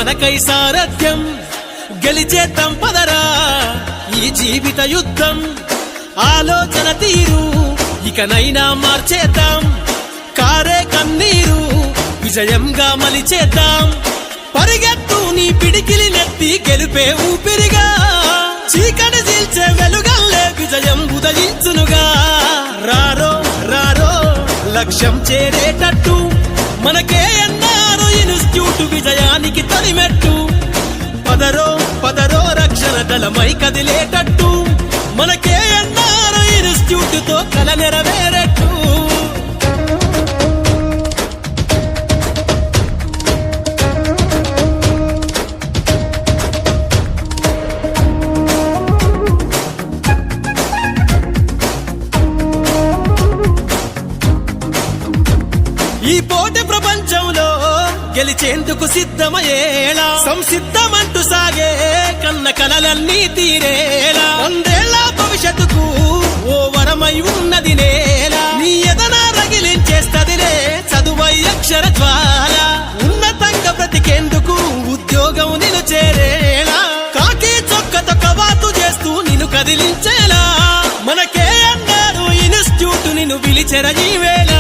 మనకై సారథ్యం గెలిచేద్దాం పదరా ఈ జీవిత యుద్ధం ఆలోచన తీరు ఇకనైనా మార్చేద్దాం కారే కన్నీరు విజయంగా మలిచేద్దాం పరిగెత్తు నీ పిడికిలి నెత్తి గెలుపే ఊపిరిగా చీకటి చీల్చే వెలుగల్లే విజయం ఉదయించునుగా రారో రారో లక్ష్యం చేరేటట్టు మనకే ఎన్నారో ఇన్స్టిట్యూట్ విజయానికి తొలిమెట్టు పదరో పదరో రక్షణ దళమై కదిలేటట్టు మనకే ఎన్నారో ఇన్స్టిట్యూట్ తో కల నెరవేరట్టు ఈ పోటీ ప్రపంచంలో గెలిచేందుకు సిద్ధమయ్యేలా సంసిద్ధమంటూ సాగే కన్న కలలన్నీ తీరేలా వందేళ్ల భవిష్యత్తుకు ఓ వరమై ఉన్నది నేల నీ ఎదన రగిలించేస్తదిలే చదువై అక్షర జ్వాల ఉన్నతంగా బ్రతికేందుకు ఉద్యోగం నిన్ను చేరేలా కాకి చొక్కతో కవాతు చేస్తూ నిన్ను కదిలించేలా మనకే అన్నారు ఇన్స్టిట్యూట్ నిన్ను పిలిచెర ఈ వేళ